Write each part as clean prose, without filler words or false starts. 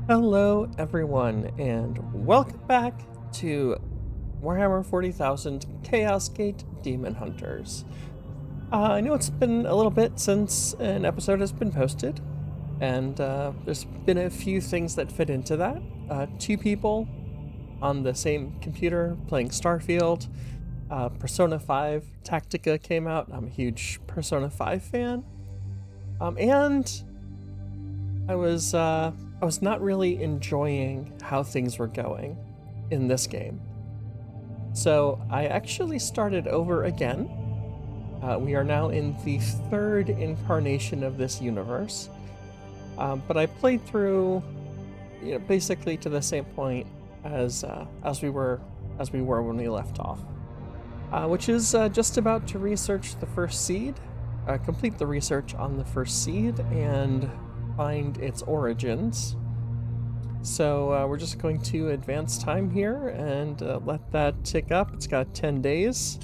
Hello everyone, and welcome back to Warhammer 40,000 Chaosgate Daemonhunters. I know it's been a little bit since an episode has been posted, and there's been a few things that fit into that. Two people on the same computer playing Starfield. Persona 5 Tactica came out. I'm a huge Persona 5 fan. And I was not really enjoying how things were going in this game. So I actually started over again. We are now in the third incarnation of this universe. But I played through, basically to the same point as we were when we left off, which is just about to research the first seed, complete the research on the first seed, and find its origins. So we're just going to advance time here and let that tick up. It's got 10 days.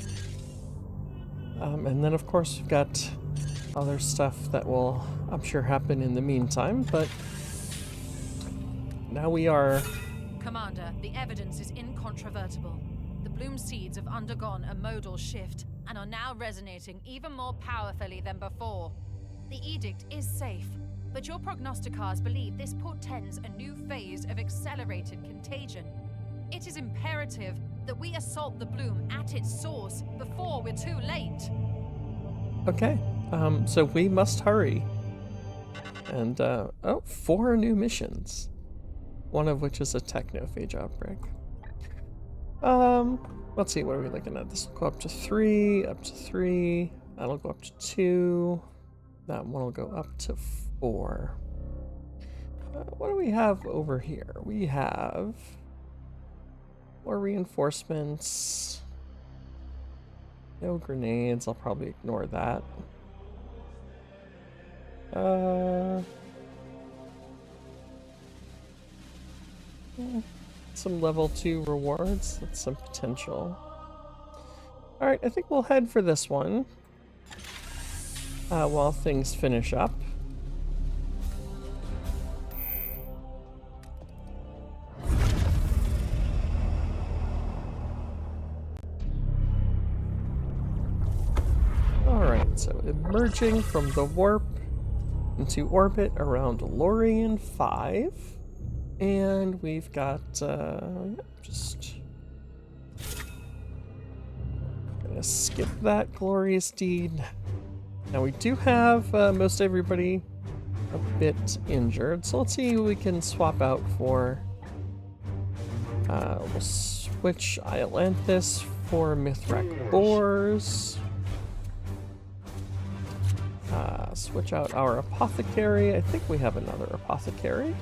And then of course we've got other stuff that will, I'm sure, happen in the meantime, but now we are... Commander, the evidence is incontrovertible. The bloom seeds have undergone a modal shift and are now resonating even more powerfully than before. The edict is safe, but your prognosticators believe this portends a new phase of accelerated contagion. It is imperative that we assault the bloom at its source before we're too late. Okay, so we must hurry. And, 4 new missions. One of which is a technophage outbreak. Let's see, what are we looking at? This will go up to 3, That'll go up to 2. That one will go up to 4. What do we have over here? We have more reinforcements. No grenades. I'll probably ignore that. Some level 2 rewards. That's some potential. Alright, I think we'll head for this one while things finish up. Alright, so emerging from the warp into orbit around Lorien 5. And we've got, just gonna skip that glorious deed. Now we do have most everybody a bit injured, so let's see who we can swap out for. We'll switch Iolanthus for Mithrak Boars. Switch out our Apothecary. I think we have another Apothecary.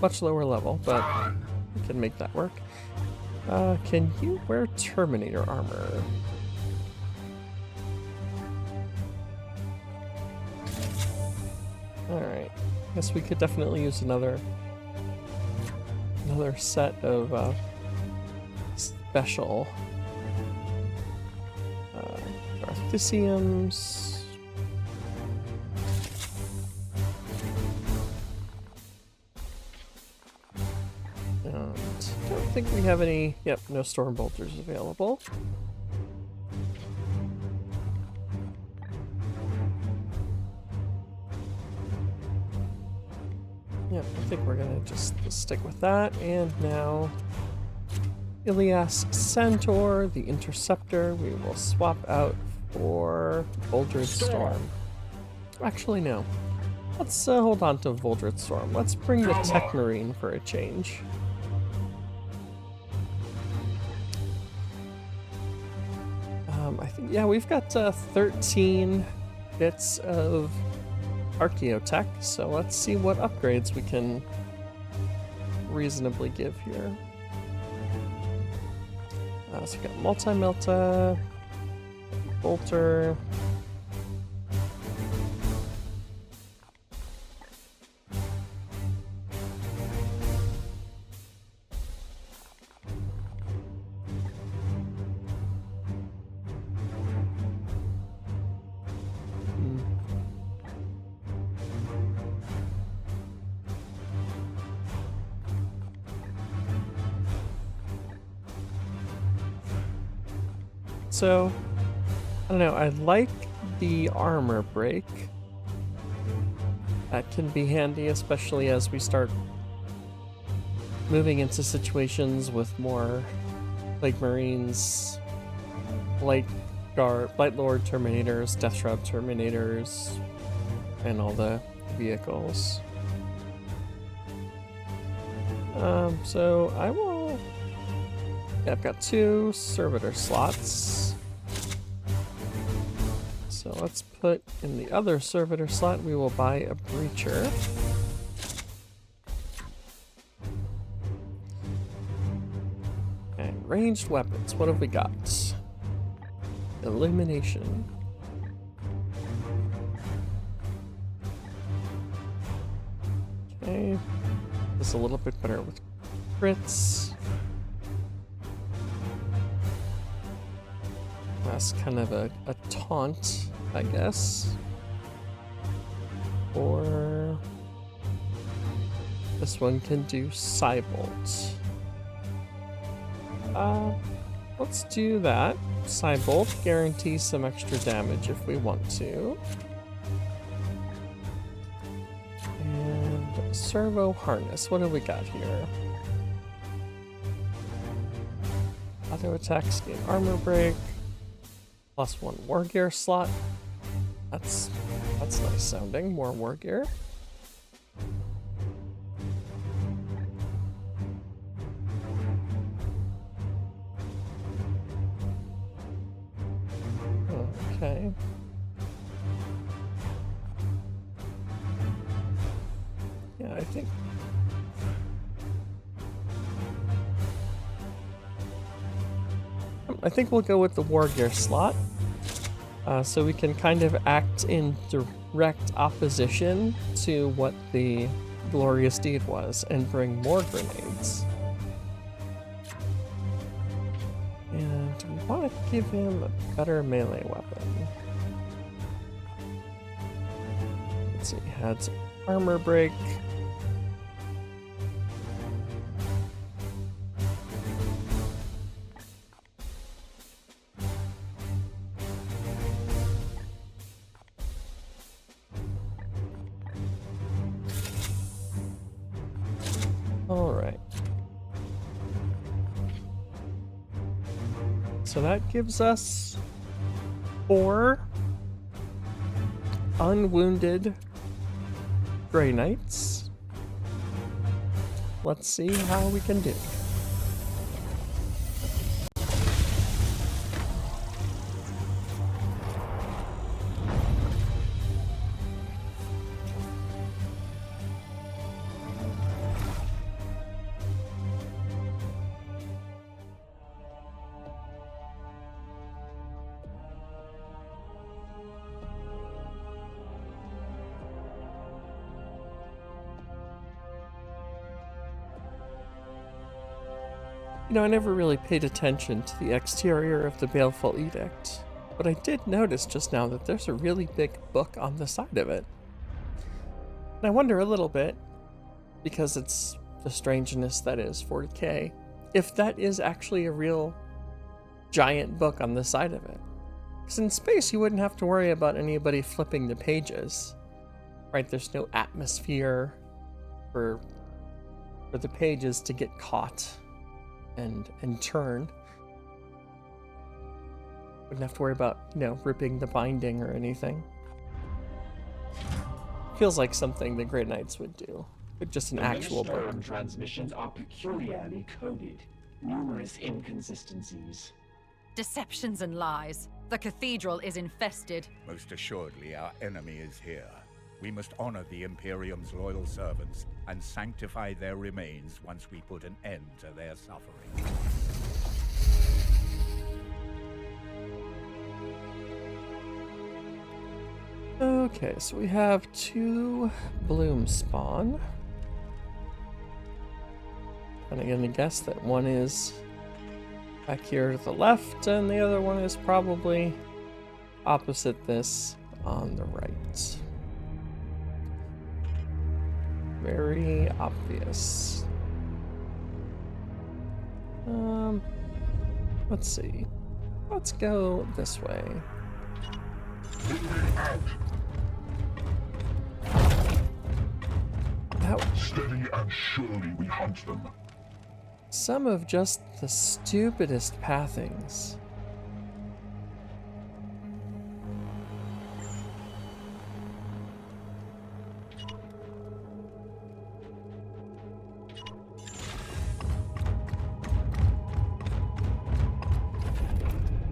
Much lower level, but we can make that work. Can you wear Terminator armor? Alright. Guess we could definitely use another set of special Arthisiums. I think we have any... Yep, no storm bolters available. Yep, I think we're gonna just stick with that. And now Ilias Centaur, the Interceptor, we will swap out for Voldred Storm. Actually, no. Let's hold on to Voldred Storm. Let's bring the Techmarine for a change. I think, yeah, we've got 13 bits of Archaeotech, so let's see what upgrades we can reasonably give here. So we've got Multi-Melta, Bolter. So, I don't know, I like the armor break. That can be handy, especially as we start moving into situations with more Plague Marines, Light Lord Terminators, Death Shroud Terminators, and all the vehicles. So I will... Yeah, I've got 2 servitor slots. So let's put in the other servitor slot, we will buy a breacher. And ranged weapons, what have we got? Illumination. Okay, this is a little bit better with crits. That's kind of a taunt, I guess. Or this one can do Cybolt. Let's do that. Cybolt guarantees some extra damage if we want to. And servo harness. What do we got here? Auto attacks gain armor break. +1 war gear slot. That's nice sounding. More war gear. Okay. Yeah, I think we'll go with the war gear slot, so we can kind of act in direct opposition to what the glorious deed was and bring more grenades. And we want to give him a better melee weapon. Let's see, had some armor break. Alright. So that gives us 4 unwounded Grey Knights. Let's see how we can do. You know, I never really paid attention to the exterior of the Baleful Edict, but I did notice just now that there's a really big book on the side of it. And I wonder a little bit, because it's the strangeness that is 40k, if that is actually a real giant book on the side of it. Because in space, you wouldn't have to worry about anybody flipping the pages, right? There's no atmosphere for the pages to get caught and turn. Wouldn't have to worry about, you know, ripping the binding or anything. Feels like something the Grey Knights would do, but just an actual book. The transmissions are peculiarly coded. Numerous inconsistencies. Deceptions and lies. The cathedral is infested. Most assuredly, our enemy is here. We must honor the Imperium's loyal servants and sanctify their remains once we put an end to their suffering. Okay, so we have 2 bloom spawn. And I'm gonna guess that one is back here to the left, and the other one is probably opposite this on the right. Very obvious. Let's see. Let's go this way. Moving out. That Steady and surely we hunt them. some of just the stupidest pathings.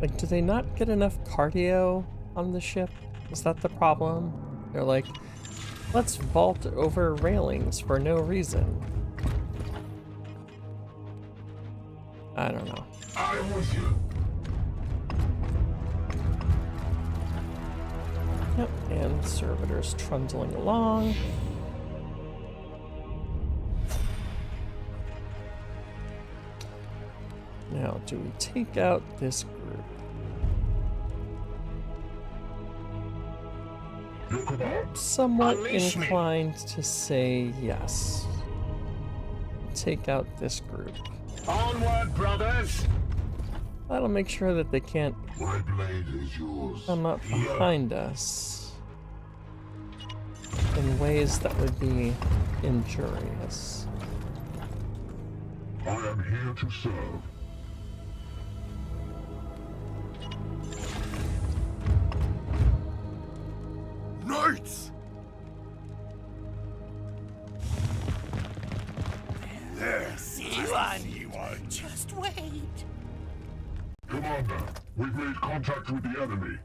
Like, do they not get enough cardio on the ship? Is that the problem? They're like, let's vault over railings for no reason. I don't know. I'm with you. Yep, and servitors trundling along. Now, do we take out this group? Your command. Somewhat Unleash me. inclined to say yes. Take out this group. Onward, brothers. That'll make sure that they can't My blade is yours. come up behind us in ways that would be injurious. I am here to serve. Knights! There. See one. Just wait. Commander, we've made contact with the enemy.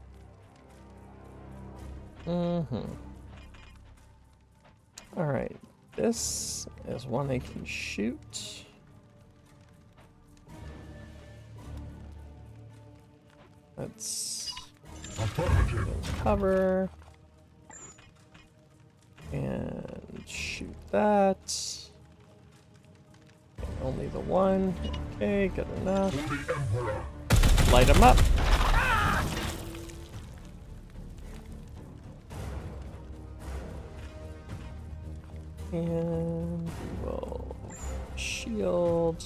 Alright, this is one they can shoot. Let's Affirmative. cover. And shoot that. Only the one. Okay, good enough. For the Emperor. Light them up. And we will shield.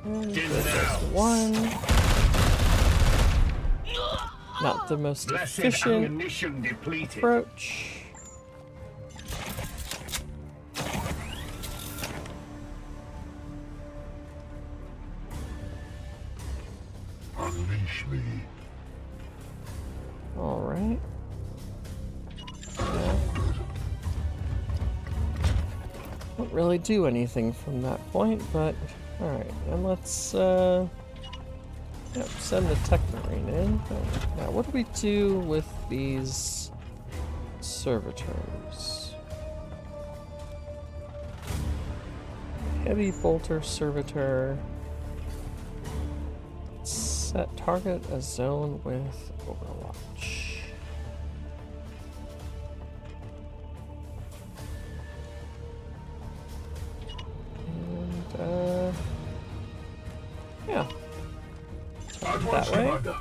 And there's one. Not the most efficient ammunition depleted. approach. Unleash me. All right. Won't really do anything from that point, but all right. And let's yep, send the tech marine in. Now, what do we do with these servitors? Heavy bolter servitor. Set target a zone with Overwatch. And yeah. Target that way. Commander.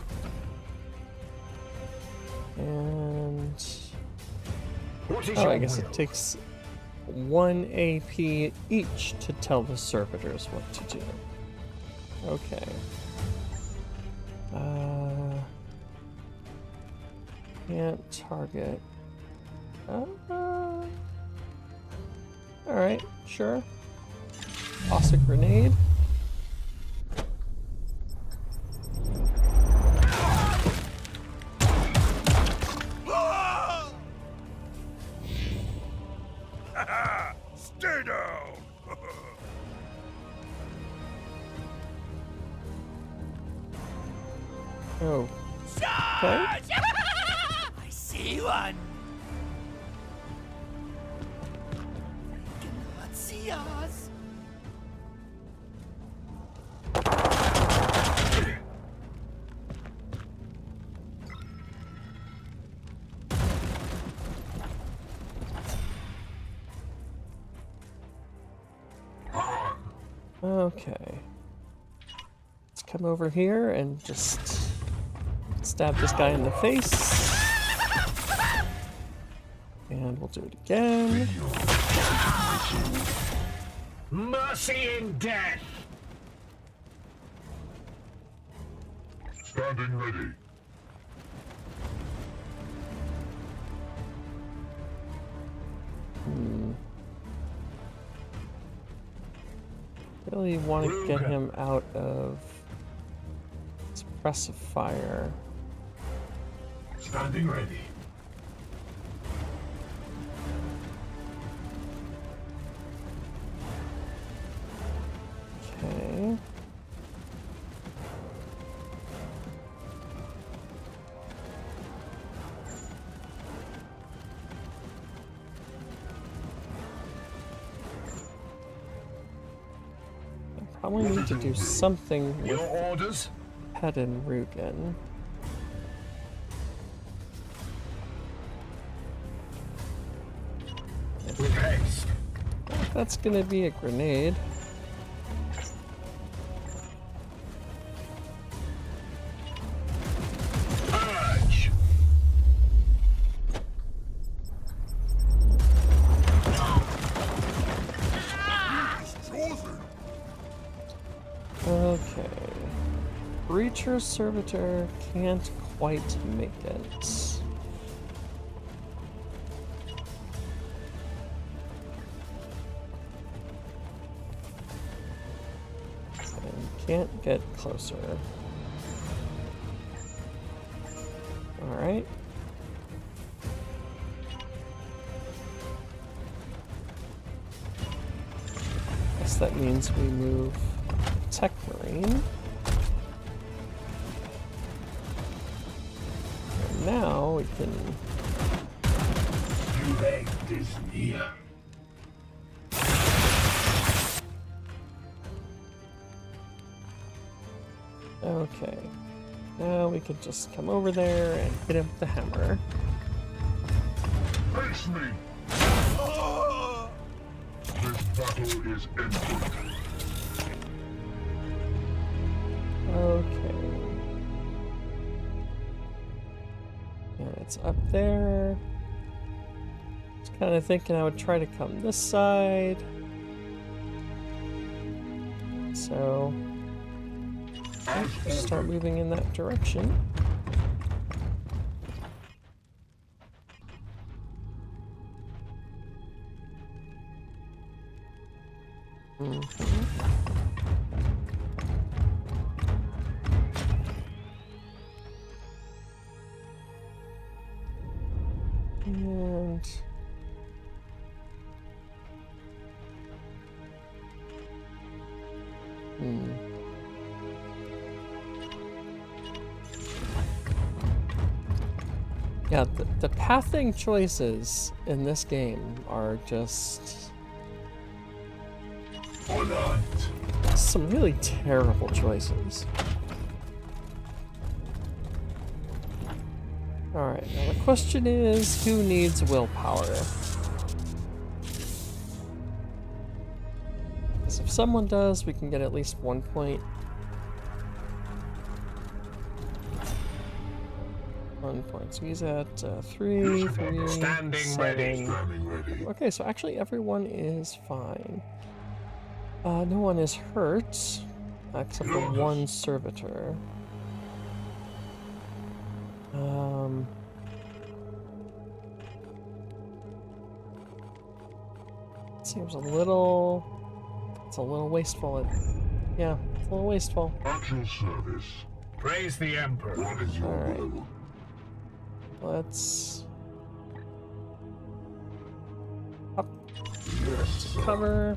And What is oh, your I guess will? it takes 1 AP each to tell the servitors what to do. Okay. Can't target. Alright, sure. Toss a grenade. Stay down! Oh. I see one. Cannot see us. Okay. Let's come over here and just stab this guy in the face. And we'll do it again. Mercy in death! Standing ready. Really want to get him out of suppressive fire. Standing ready. Okay. I probably need to do something with Your orders? Pet and Rugen. With haste. That's gonna be a grenade. Purge! Okay. Breacher Servitor can't quite make it. And can't get closer. Alright. Guess that means we move Tech Marine. And now we can... Your end is near. Okay. Now we can just come over there and hit him with the hammer. Face me! This battle is ended. Okay. Yeah, it's up there. Just kind of thinking I would try to come this side. So, start moving in that direction. And yeah, the pathing choices in this game are just some really terrible choices. Alright, now the question is, who needs willpower? Because if someone does, we can get at least 1 point. 1 point. So he's at 3, 3, Standing 7. ready. Standing ready. Okay, so actually everyone is fine. No one is hurt, except for one servitor. Seems a little... It's a little wasteful. Yeah, it's a little wasteful. At your service. Praise the Emperor. What is your Alright. will? Let's... Up. Yes, sir. Cover.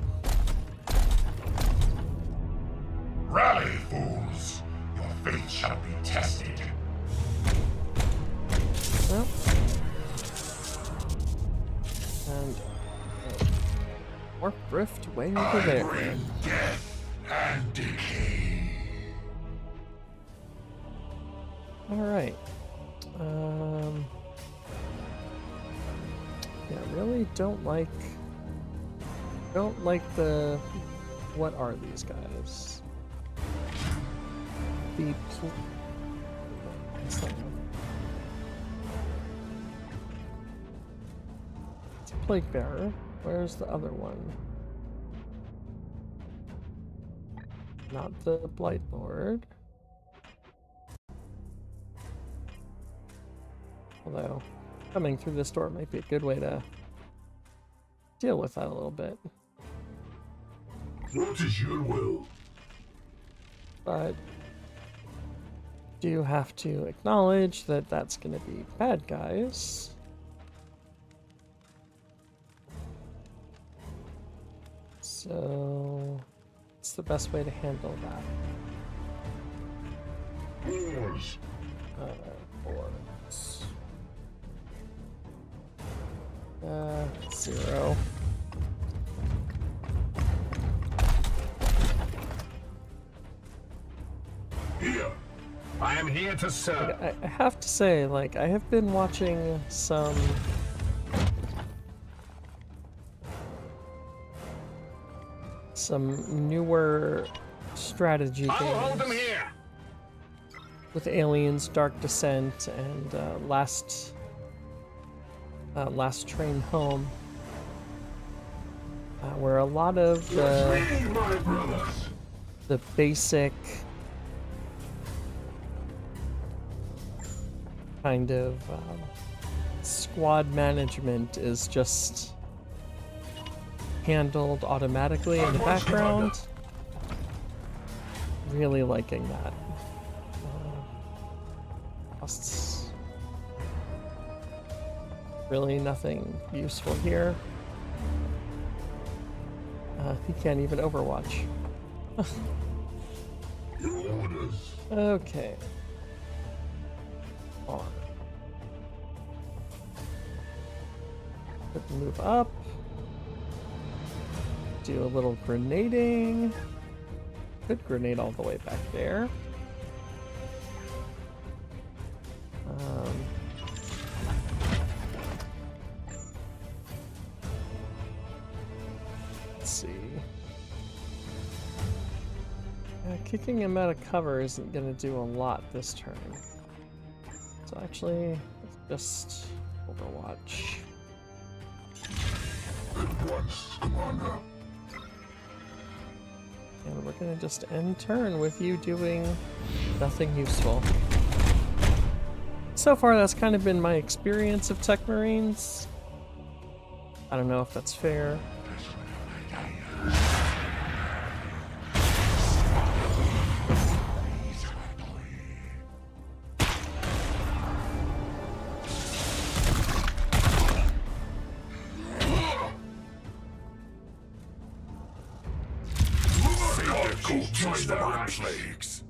Rally, fools! Your fate shall be tested. Well. And... Warp Rift way over there. Bring death and decay. Alright. Yeah, really don't like the... What are these guys? The Plague Bearer. Where's the other one? Not the Blight Lord. Although, coming through this door might be a good way to deal with that a little bit. What is your will? But do have to acknowledge that that's going to be bad guys. So, what's the best way to handle that? Wars. Boards. 0. Here. I am here to serve. I have to say, like, I have been watching some newer strategy I will hold them games here. with Aliens, Dark Descent, and Last Train Home, where a lot of My brothers. the basic kind of squad management is just handled automatically in the background. Really liking that. Costs really nothing useful here. He can't even Overwatch. Your orders. Okay. On. Could move up. Do a little grenading. Could grenade all the way back there. Let's see. Kicking him out of cover isn't going to do a lot this turn. So actually, let's just Overwatch. At once, Commander. And we're going to just end turn with you doing nothing useful. So far, that's kind of been my experience of Tech Marines. I don't know if that's fair. Plagues.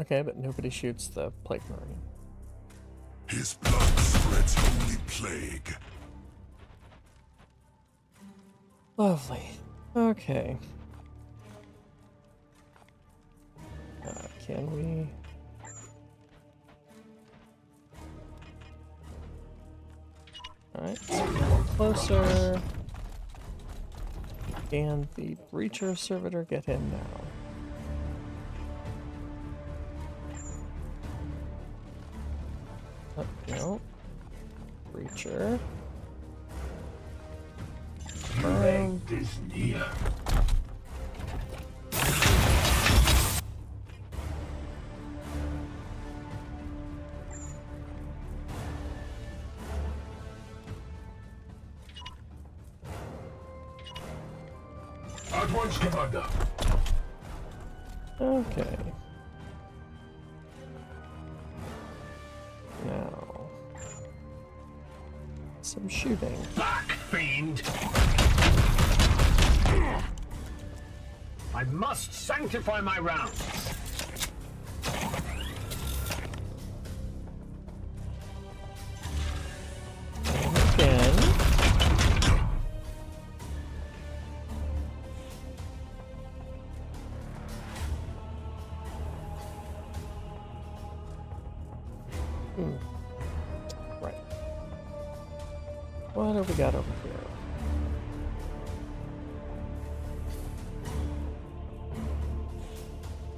Okay, but nobody shoots the Plague Marine. His blood spreads holy plague. Lovely. Okay. Can we... Alright, so we're closer. And the Breacher Servitor get him now? Oh, no. Breacher. Is near. At once, Commander. Okay. Now, some shooting. Back, fiend! I must sanctify my rounds. Again. Right. What have we got over here?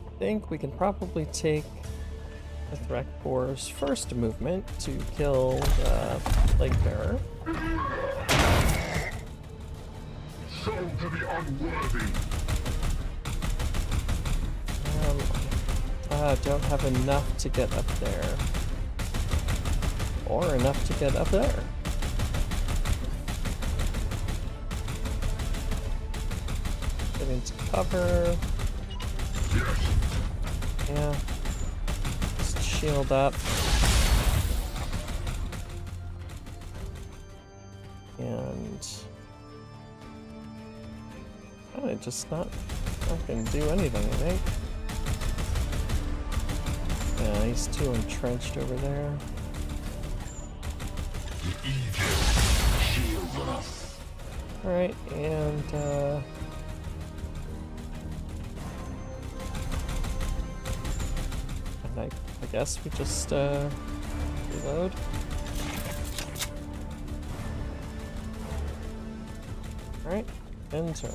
I think we can probably take with Rakbor's first movement to kill the Plague Bearer. Sold to the unworthy. Don't have enough to get up there. Or enough to get up there. Get into cover. Yeah. Just shield up. And kinda just not gonna do anything, I think. Yeah, he's too entrenched over there. The Aegis shield us. Alright, and I guess we just reload. Alright, end turn.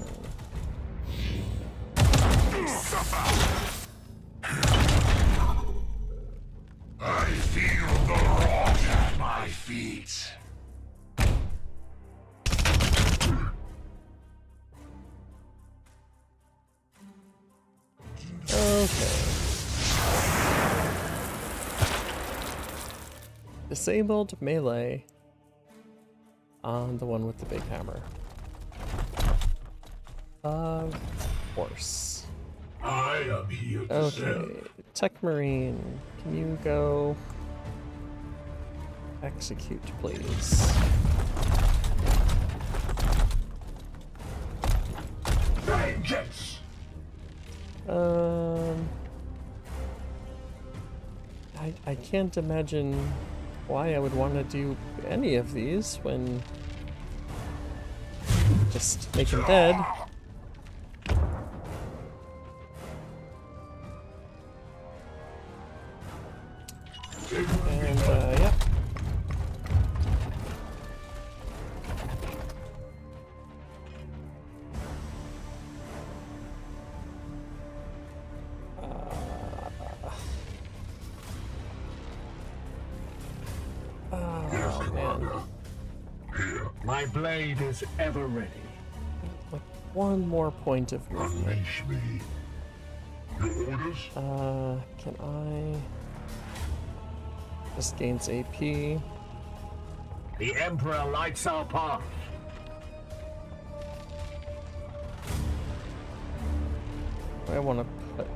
I feel the rot at my feet. Okay. Disabled melee on the one with the big hammer. Of course. I am here to Okay, serve. Tech Marine, can you go execute, please? Vengeance! I can't imagine why I would want to do any of these when just make him dead. And yeah. Oh man. Here, My blade is ever ready. Like one more point of movement. unleash me. Your orders? Can I? This gains AP. The Emperor lights our path. I want to put.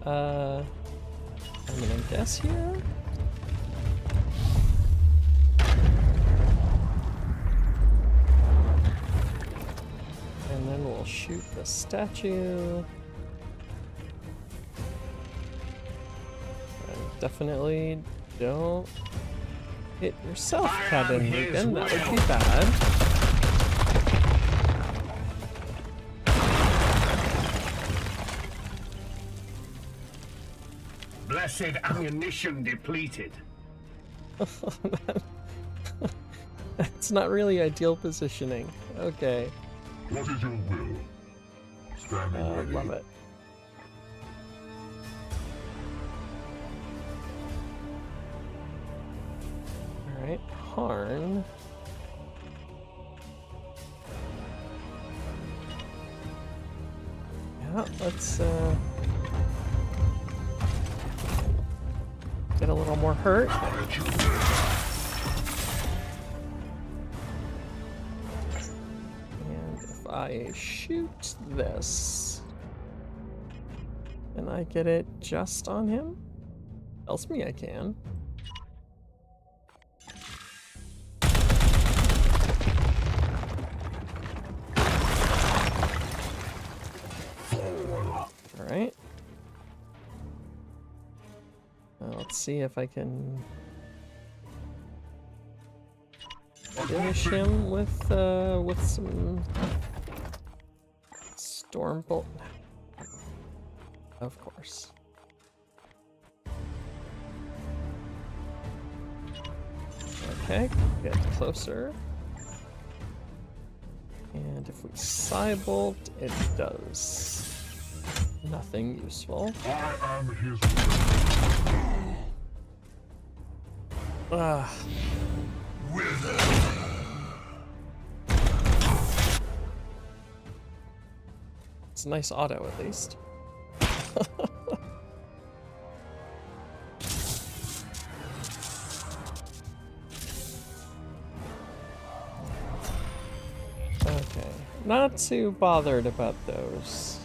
I'm gonna guess here. And then we'll shoot the statue. And definitely don't hit yourself, Cabin Lucan. That would be bad. Blessed ammunition depleted. That's not really ideal positioning. Okay. What is your will? Standing ready. Love it. Alright, Harn. Yeah, let's get a little more hurt. And if I shoot this, can I get it just on him? Tells me I can. Alright. Let's see if I can finish him with some Stormbolt. Of course. Okay, get closer. And if we Cybolt, it does. Nothing useful. I am his. Ah. It's a nice auto, at least. Okay, not too bothered about those.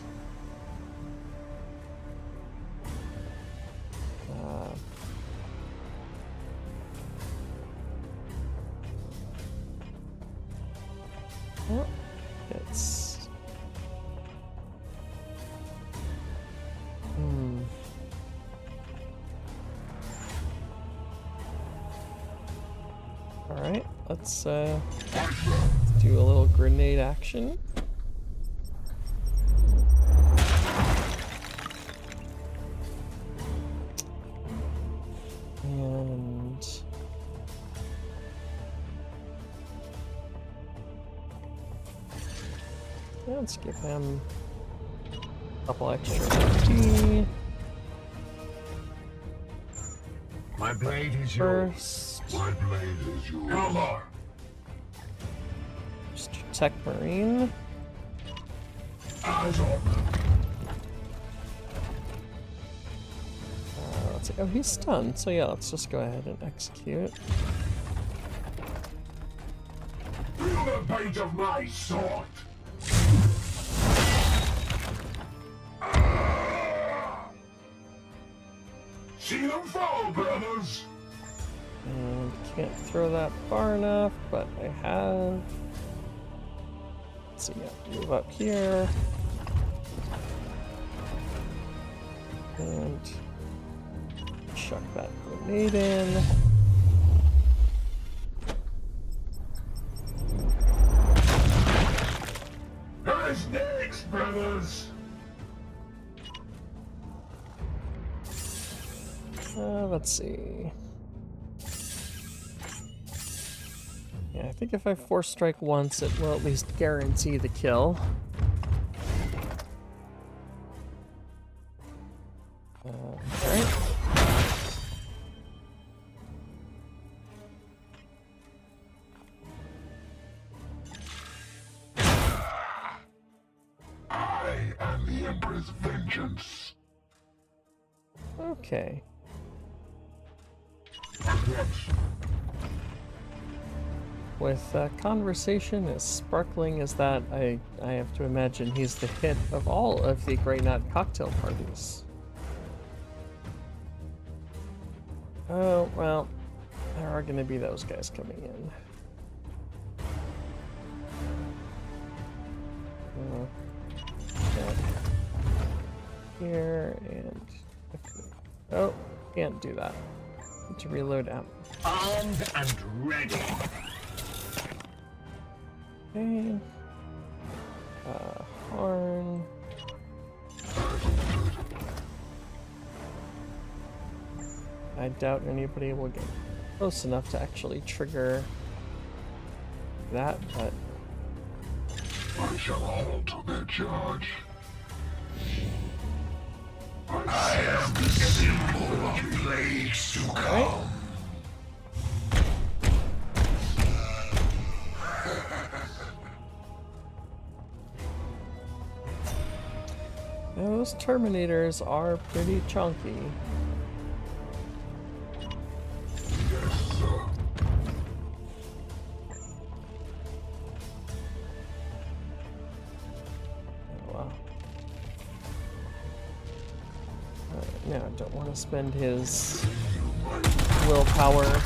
Well, it's... Alright, let's do a little grenade action. And... let's give him a couple extra HP. My blade is yours. First, My blade is yours. Come just Tech Marine. Eyes on. Let's see. Oh, he's stunned. So yeah, let's just go ahead and execute. Feel the bite of my sword. See them fall, brothers. And can't throw that far enough, but I have. Let's see, yeah, move up here. And chuck that grenade in. Who's next, brothers? Let's see. Yeah, I think if I force strike once, it will at least guarantee the kill. Alright. I am the Emperor's vengeance. Okay. With conversation as sparkling as that, I have to imagine he's the hit of all of the Grey Knot cocktail parties. Oh, well, there are going to be those guys coming in. Here, and... oh, can't do that. Need to reload ammo. armed and ready. Okay. Horn. I doubt anybody will get close enough to actually trigger that, but... I shall alter their charge. I am the symbol of plagues to come. Those Terminators are pretty chunky. Yes, sir. Oh, wow. Alright, now I don't want to spend his willpower.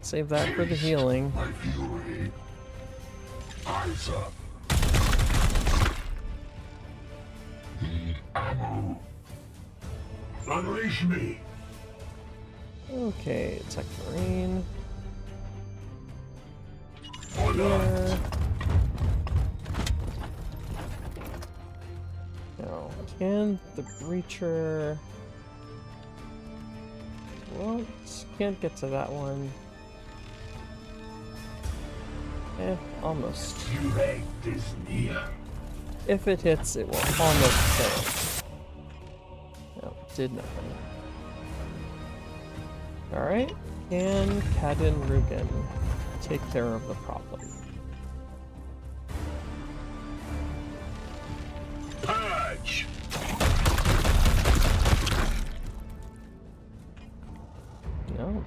Save that for the healing. My fury. Eyes up. Need ammo. Unleash me. Okay, Tech Marine. Order. Here. Now, can the Breacher... what? Can't get to that one. Almost. Your end is near. If it hits, it will almost kill it. No, did nothing. Alright, can Kadin Rugen take care of the problem? Purge! No.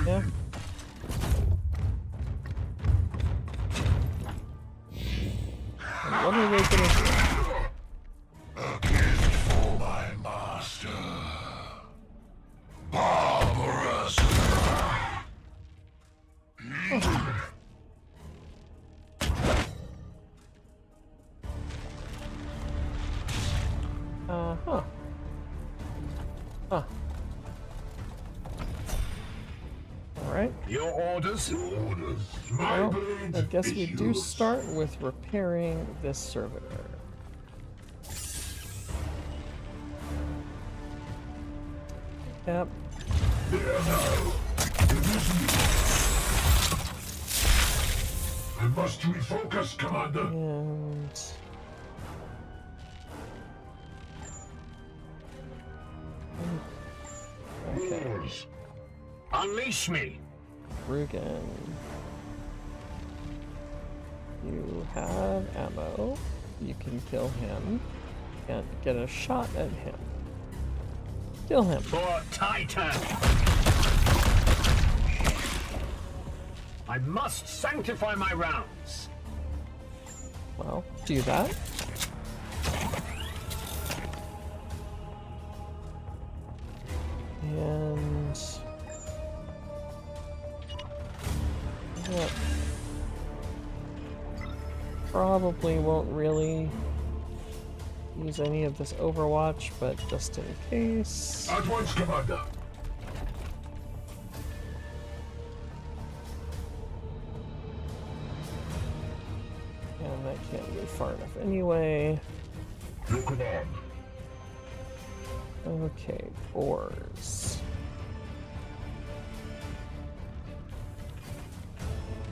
Yeah. And what are they gonna do? A gift for my master. Barbarous. Huh. Huh. Alright. Your orders? Orders. Well, I guess we do start with repairing this servitor. Yep. I must refocus, Commander. And... okay. Wars. Unleash me! Rugen. You have ammo. You can kill him. Can't get a shot at him. Kill him. For Titan! I must sanctify my rounds. Well, do that. And... yeah. Probably won't really use any of this Overwatch, but just in case. At once, Commander. And that can't move far enough anyway. Your command. Okay, ores.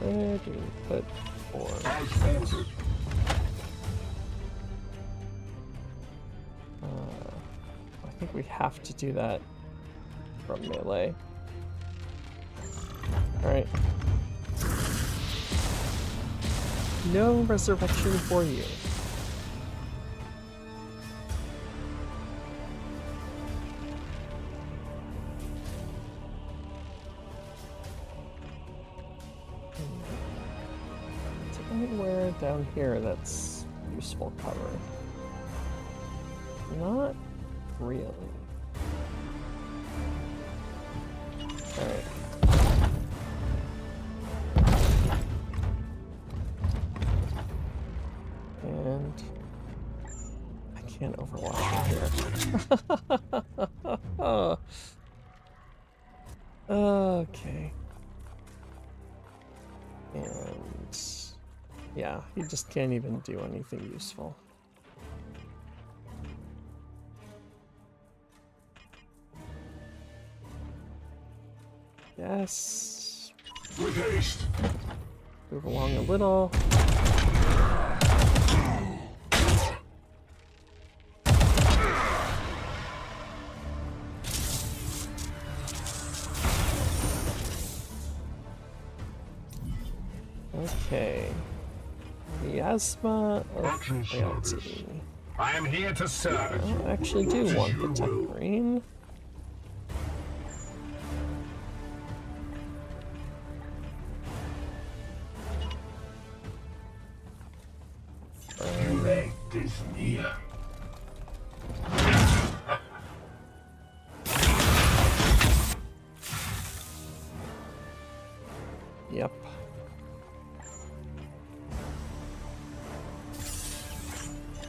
Where do we put ores? As ordered. I think we have to do that from melee. Alright. No resurrection for you. Is there anywhere down here that's useful cover? Not really. Alright. And I can't overwatch from here. Okay. And yeah, he just can't even do anything useful. Yes. With haste. Move along a little. Okay. Miasma of Frailty. I am here to serve. I actually do want the tech green. Late is near. Yep.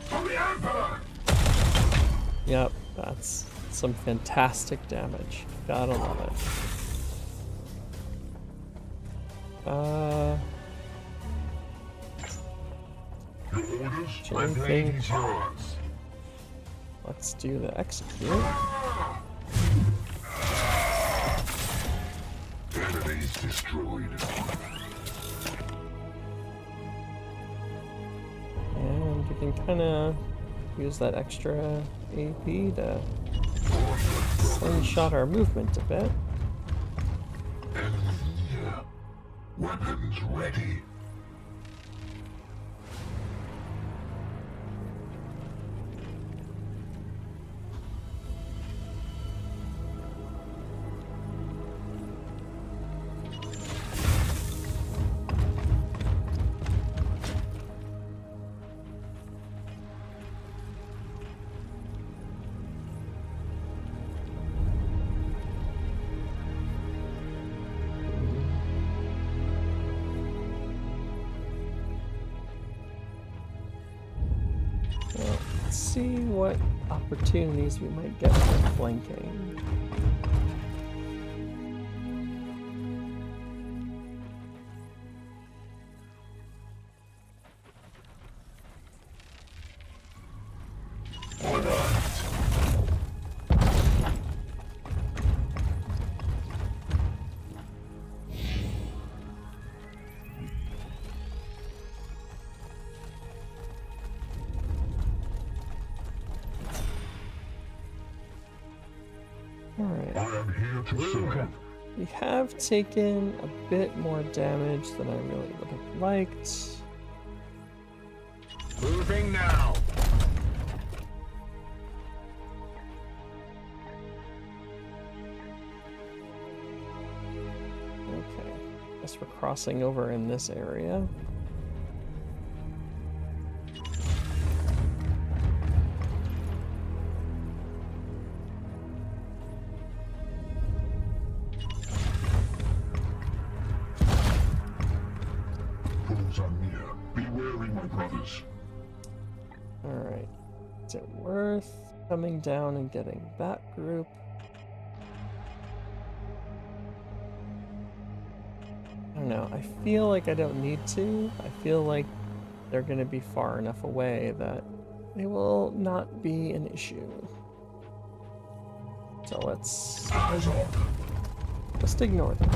From the Emperor! Yep, that's some fantastic damage. Gotta love it. Your orders? My blade is yours. let's do the execute. Enemies destroyed. And we can kind of use that extra AP to slingshot our movement a bit. Enemy near. Weapons ready. Well, let's see what opportunities we might get for flanking. Alright. I am here to serve. We have taken a bit more damage than I really would have liked. Moving now. Okay. Guess we're crossing over in this area. Fools are near. Be wary, my brothers. Alright. Is it worth coming down and getting that group? I don't know. I feel like I don't need to. I feel like they're going to be far enough away that they will not be an issue. So let's Eyes on. just ignore them.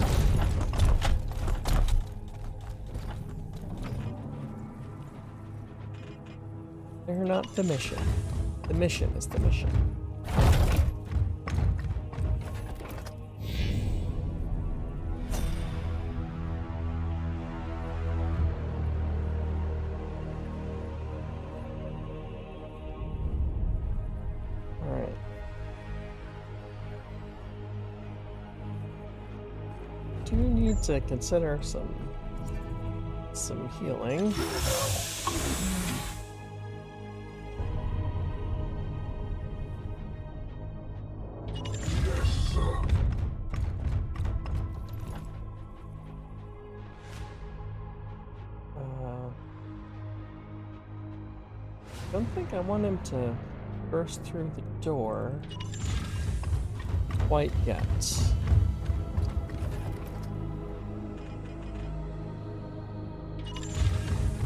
They're not the mission. The mission is the mission. Alright. Do need to consider some healing. Yes, sir. Don't think I want him to burst through the door quite yet.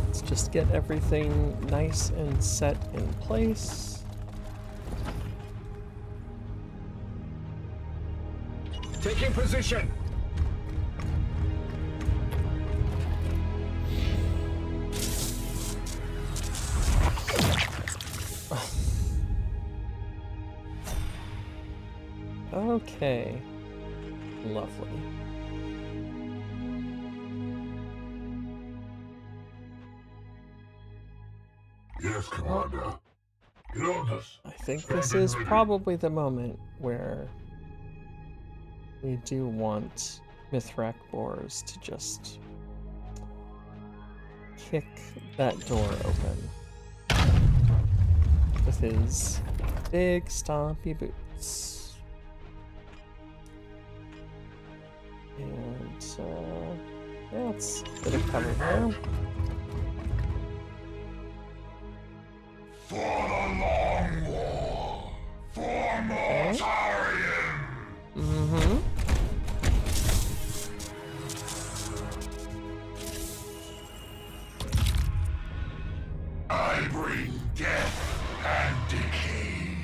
Let's just get everything nice and set in place. Taking position. Okay. Lovely. Yes, Commander. Get on this. I think this is probably the moment where we do want Mithrak Boars to just kick that door open with his big stompy boots. And yeah, it's a bit of cover there. For the long war. For Mortarion. Mm-hmm. I bring death and decay.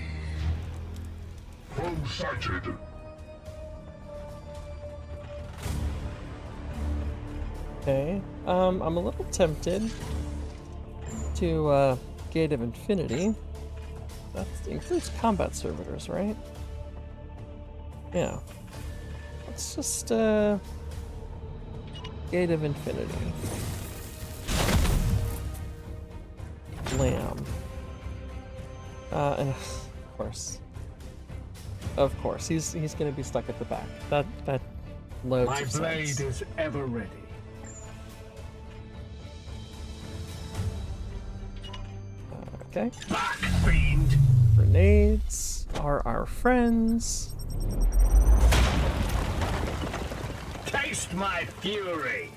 sighted. Okay. I'm a little tempted to Gate of Infinity. That includes combat servitors, right? Yeah. Let's just Gate of Infinity. Lamb. And of course, he's gonna be stuck at the back. That loads My of blade sense. is ever ready. Okay. Back, fiend! Grenades are our friends. Taste my fury!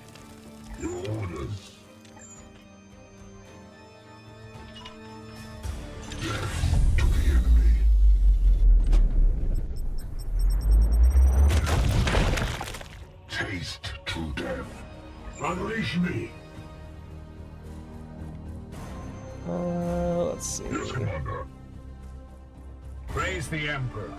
Your orders. Death to the enemy. Taste true death. Unleash me. Let's see. Yes, Commander. Praise the Emperor.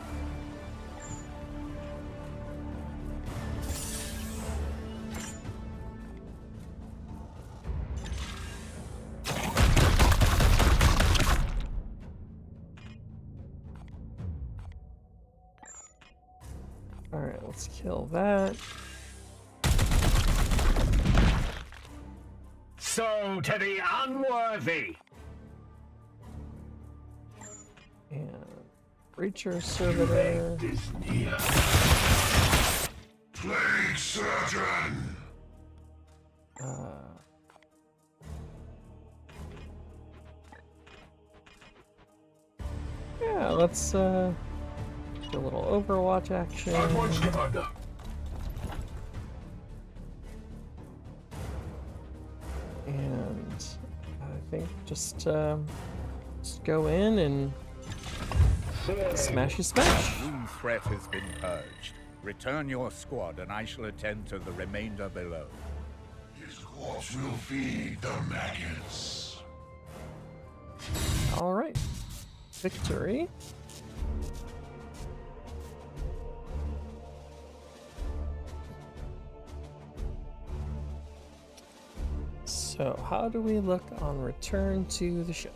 Alright, let's kill that. So to the unworthy! And Breacher Servitor. Is near. Plague Surgeon. Yeah, let's do a little Overwatch action. At once, Commander. And I think just go in and smashy smash. Room threat has been purged. Return your squad and I shall attend to the remainder below. His corpse will feed the maggots. All right, victory. So how do we look on return to the ship?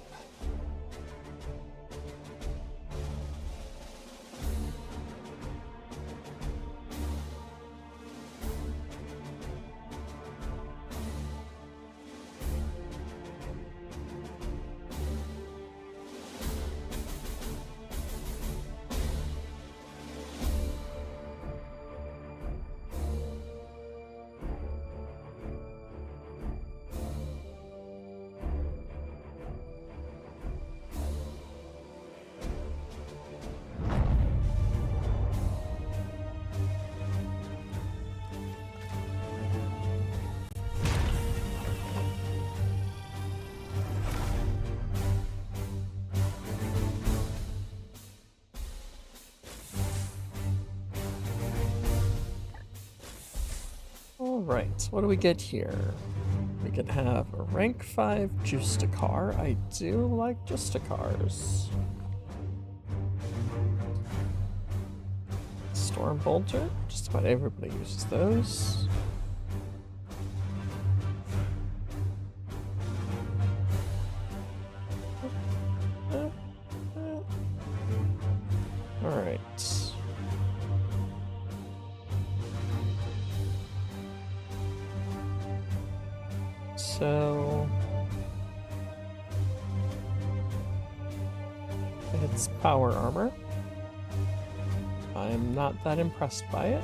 Alright, what do we get here? We can have a rank 5 Justicar. I do like Justicars. Storm Bolter, just about everybody uses those. Alright. So it's power armor. I'm not that impressed by it.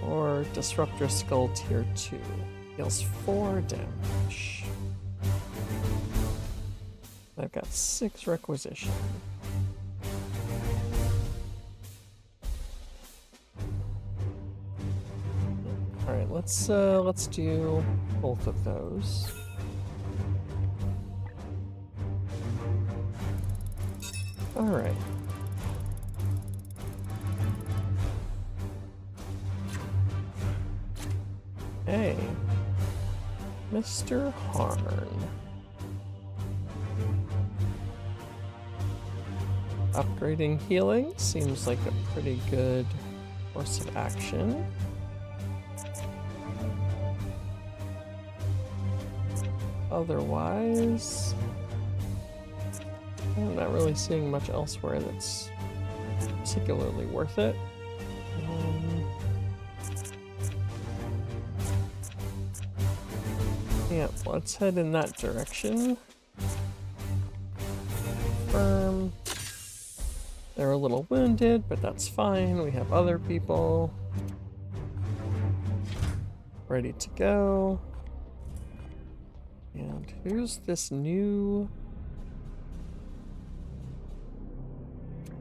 Or Disruptor Skull Tier 2. Deals 4 damage. I've got 6 requisition. Alright, let's do both of those. Alright. Hey, Mr. Harn. Upgrading healing seems like a pretty good course of action. Otherwise, I'm not really seeing much elsewhere that's particularly worth it. Yeah, let's head in that direction. Confirm. They're a little wounded, but that's fine. We have other people ready to go. And who's this new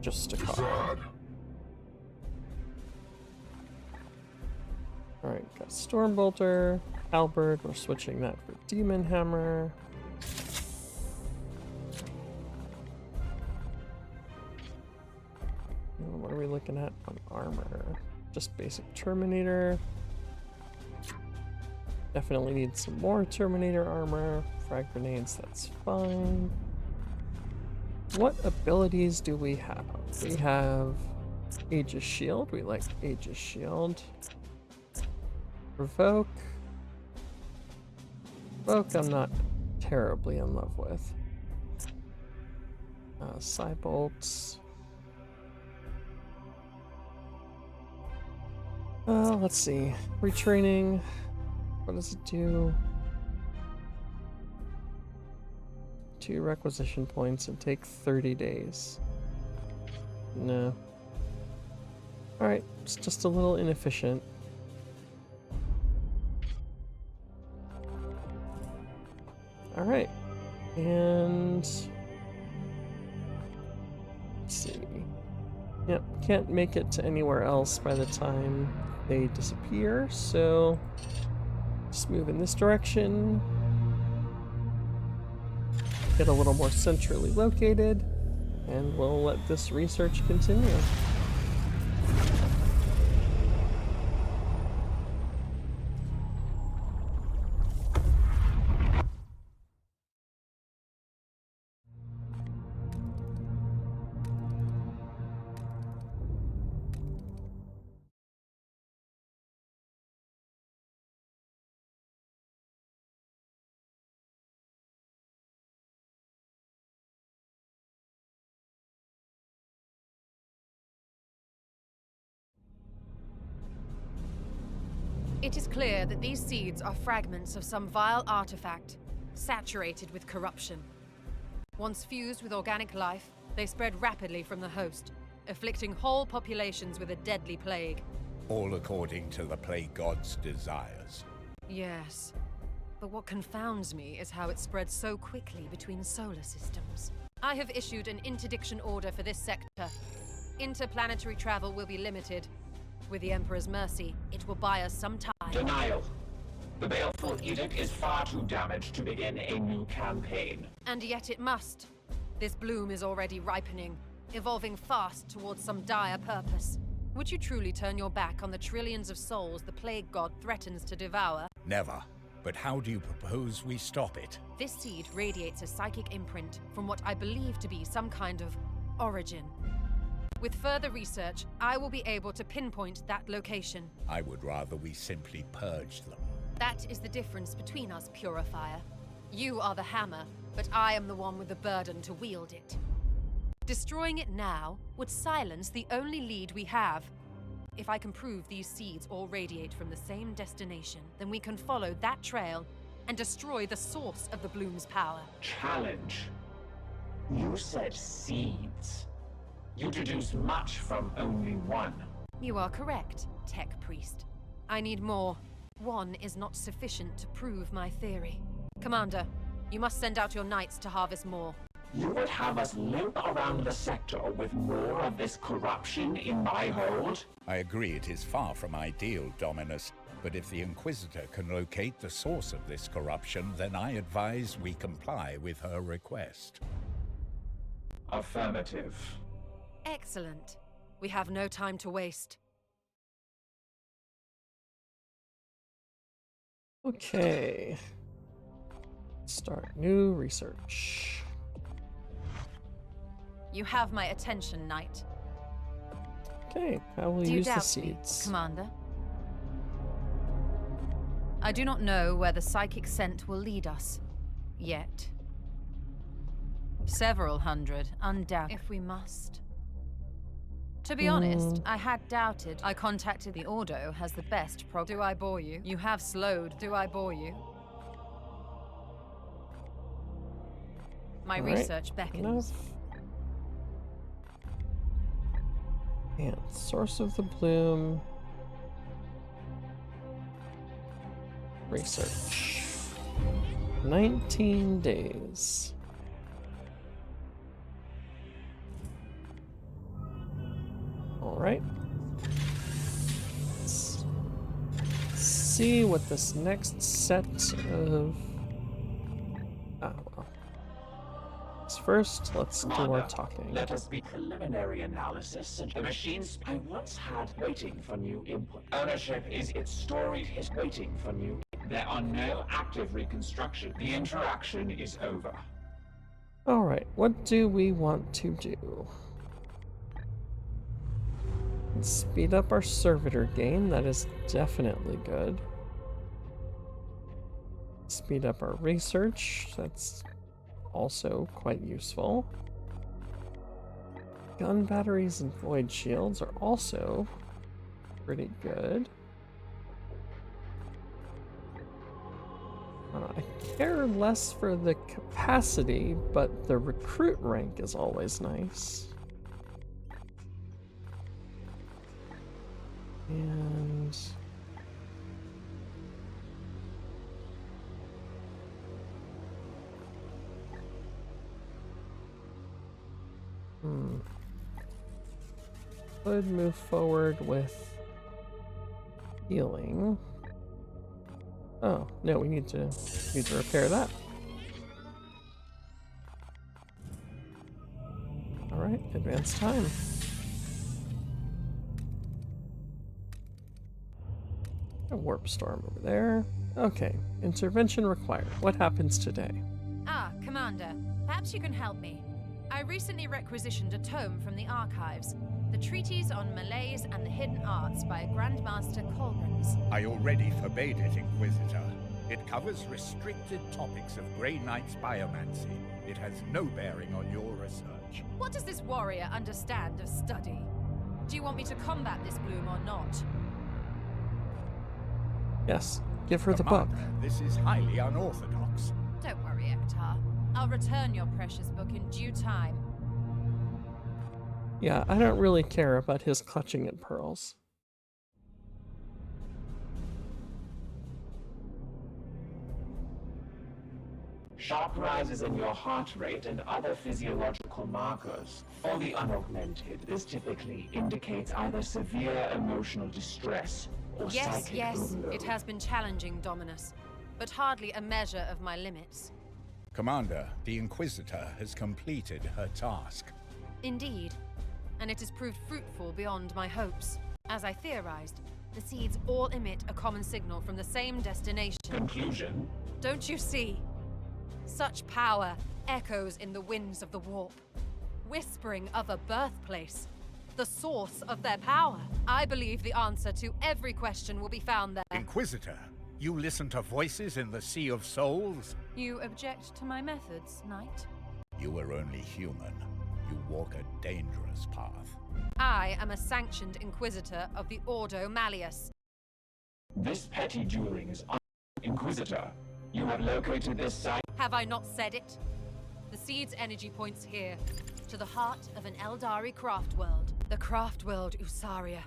Justicar? Alright, got Stormbolter, Halberd, we're switching that for Demon Hammer. What are we looking at on armor? Just basic Terminator. Definitely need some more Terminator armor. Frag grenades, that's fine. What abilities do we have? We have Aegis Shield. We like Aegis Shield. Provoke. Provoke I'm not terribly in love with. Psybolts. Let's see. Retraining. What does it do? 2 requisition points and take 30 days. No. Alright, it's just a little inefficient. Alright. And let's see. Yep, can't make it to anywhere else by the time they disappear, so just move in this direction. Get a little more centrally located, and we'll let this research continue. It is clear that these seeds are fragments of some vile artifact, saturated with corruption. Once fused with organic life, they spread rapidly from the host, afflicting whole populations with a deadly plague. All according to the plague god's desires. Yes. But what confounds me is how it spread so quickly between solar systems. I have issued an interdiction order for this sector. Interplanetary travel will be limited. With the Emperor's mercy, it will buy us some time. Denial. The baleful edict is far too damaged to begin a new campaign. And yet it must. This bloom is already ripening, evolving fast towards some dire purpose. Would you truly turn your back on the trillions of souls the plague god threatens to devour? Never. But how do you propose we stop it? This seed radiates a psychic imprint from what I believe to be some kind of origin. With further research, I will be able to pinpoint that location. I would rather we simply purge them. That is the difference between us, Purifier. You are the hammer, but I am the one with the burden to wield it. Destroying it now would silence the only lead we have. If I can prove these seeds all radiate from the same destination, then we can follow that trail and destroy the source of the bloom's power. Challenge. You said seeds. You deduce much from only one. You are correct, Tech Priest. I need more. One is not sufficient to prove my theory. Commander, you must send out your knights to harvest more. You would have us limp around the sector with more of this corruption in my hold? I agree it is far from ideal, Dominus, but if the Inquisitor can locate the source of this corruption, then I advise we comply with her request. Affirmative. Excellent. We have no time to waste. Okay. Start new research. You have my attention, Knight. Okay, I will Do you use the doubt me, seeds. Commander? I do not know where the psychic scent will lead us. Yet. Several hundred, undoubtedly, if we must. To be honest, I had doubted. I contacted the Ordo has the best Do I bore you? You have slowed. Do I bore you? My All right, research beckons. enough. And source of the bloom. Research. 19 days. All right. Let's see what this next set of... Ah, well. First, let's do our Commander, talking. Let us be preliminary analysis. The machines I once had waiting for new input. Ownership is its storied hit waiting for new. There are no active reconstruction. The interaction is over. Alright, what do we want to do? Let's speed up our servitor gain, that is definitely good. Speed up our research, that's also quite useful. Gun batteries and void shields are also pretty good. I care less for the capacity, but the recruit rank is always nice. And... Could move forward with healing. Oh, no, we need to repair that. Alright, advance time. A warp storm over there. Okay, intervention required. What happens today? Ah, Commander, perhaps you can help me. I recently requisitioned a tome from the archives, the Treatise on Malays and the Hidden Arts by Grandmaster COBRA. I already forbade it, Inquisitor. It covers restricted topics of Grey Knight's biomancy. It has no bearing on your research. What does this warrior understand of study? Do you want me to combat this bloom or not? Yes, give her the book. Commander, this is highly unorthodox. Don't worry, Ektar. I'll return your precious book in due time. Yeah, I don't really care about his clutching at pearls. Sharp rises in your heart rate and other physiological markers. For the unaugmented, this typically indicates either severe emotional distress or psychic Yes, overload. it has been challenging, Dominus, but hardly a measure of my limits. Commander, the Inquisitor has completed her task. Indeed, and it has proved fruitful beyond my hopes. As I theorized, the seeds all emit a common signal from the same destination. Conclusion? Don't you see? Such power echoes in the winds of the warp, whispering of a birthplace, the source of their power. I believe the answer to every question will be found there. Inquisitor, you listen to voices in the Sea of Souls? You object to my methods, Knight? You are only human. You walk a dangerous path. I am a sanctioned Inquisitor of the Ordo Malleus. This petty dueling is Inquisitor. You have located this site. Have I not said it? The seed's energy points here, to the heart of an Eldari craft world. The craft world Usaria.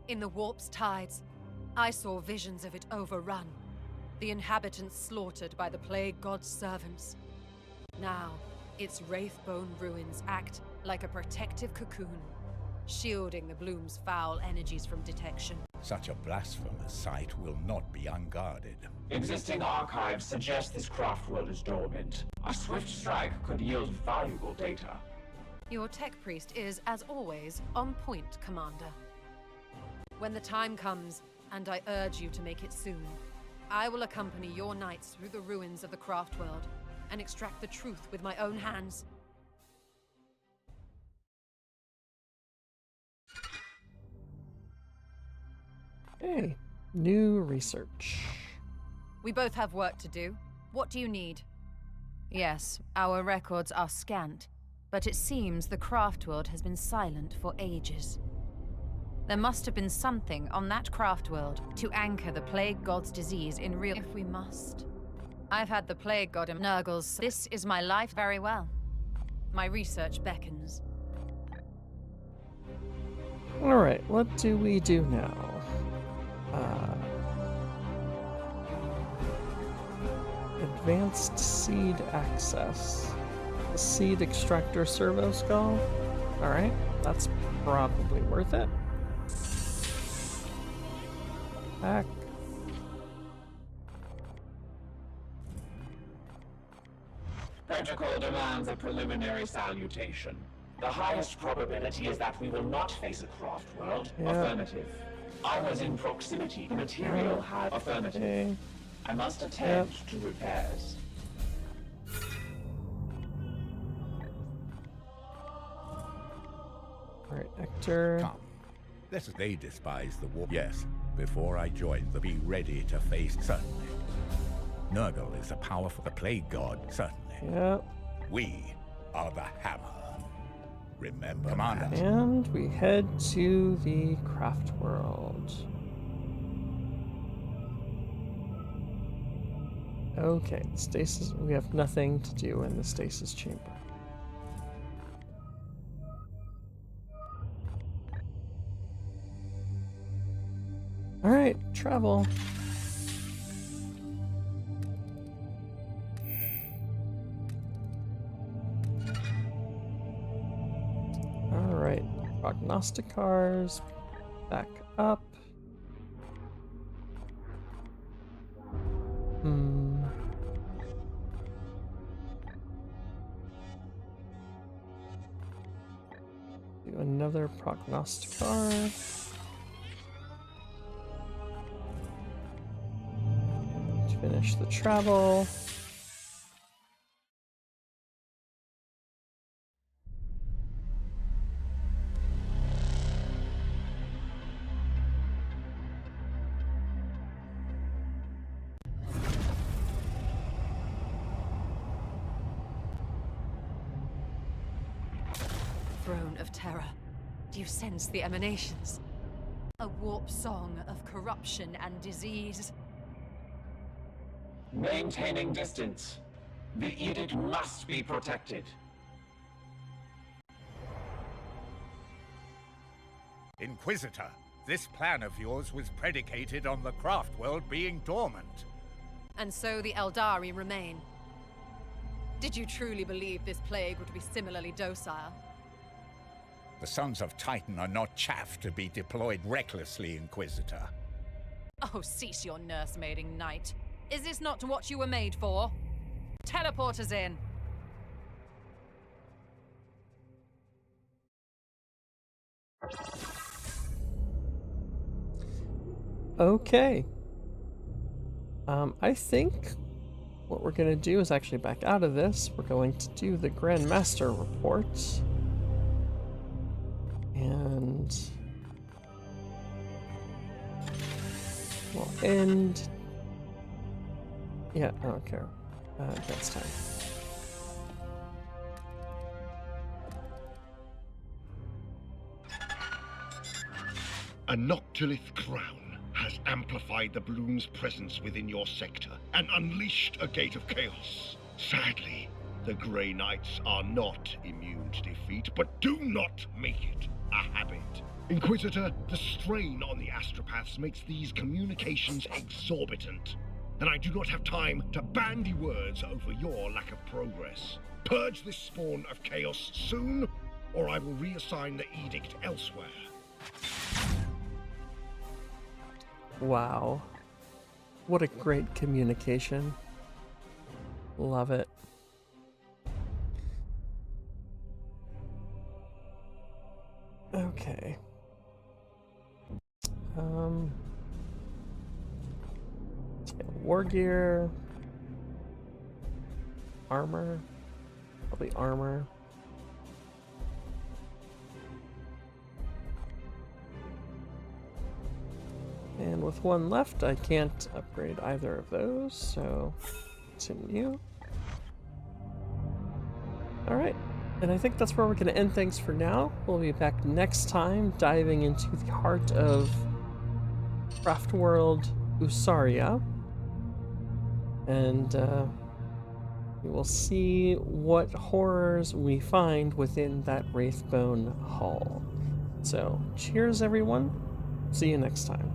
In the warp's tides, I saw visions of it overrun. The inhabitants slaughtered by the plague god's servants. Now, its wraithbone ruins act like a protective cocoon, shielding the bloom's foul energies from detection. Such a blasphemous sight will not be unguarded. Existing archives suggest this craft world is dormant. A swift strike could yield valuable data. Your tech priest is, as always, on point, Commander. When the time comes, and I urge you to make it soon, I will accompany your knights through the ruins of the craft world and extract the truth with my own hands. Hey, new research. We both have work to do. What do you need? Yes, our records are scant, but it seems the craft world has been silent for ages. There must have been something on that craft world to anchor the plague god's disease in real. If we must. I've had the plague god in Nurgles. This is my life very well. My research beckons. Alright, what do we do now? Advanced seed access. The seed extractor servo skull. Alright, that's probably worth it. Back. Protocol demands a preliminary salutation. The highest probability is that we will not face a craft world. Yeah. Affirmative. I was in proximity. The material had affirmative. Okay. I must attend to repairs. Alright, Hector. Come. They despise the war. Yes, before I join them, be ready to face. Certainly. Nurgle is a powerful plague god. Certainly. Yep. We are the hammer. Remember, Commander. And we head to the craft world. Okay, stasis. We have nothing to do in the stasis chamber. Alright, travel. Alright, prognosticars, back up. Do another prognosticar. And finish the travel. Throne of Terror. Do you sense the emanations? A warp song of corruption and disease. Maintaining distance. The edict must be protected. Inquisitor, this plan of yours was predicated on the craft world being dormant. And so the Eldari remain. Did you truly believe this plague would be similarly docile? The Sons of Titan are not chaff to be deployed recklessly, Inquisitor. Oh, cease your nursemaiding, knight. Is this not what you were made for? Teleport us in. Okay. I think what we're going to do is actually back out of this. We're going to do the Grandmaster report. And we'll end. Yeah, I don't care. Advance time. A Noctilith crown has amplified the Bloom's presence within your sector and unleashed a gate of chaos. Sadly, the Grey Knights are not immune to defeat, but do not make it a habit. Inquisitor, the strain on the astropaths makes these communications exorbitant, and I do not have time to bandy words over your lack of progress. Purge this spawn of chaos soon, or I will reassign the edict elsewhere. Wow. What a great communication. Love it. Okay. War gear. Armor. Probably armor. And with one left, I can't upgrade either of those, so continue. Alright, and I think that's where we're going to end things for now. We'll be back next time, diving into the heart of Craft World Usaria. And we will see what horrors we find within that Wraithbone Hall. So, cheers everyone. See you next time.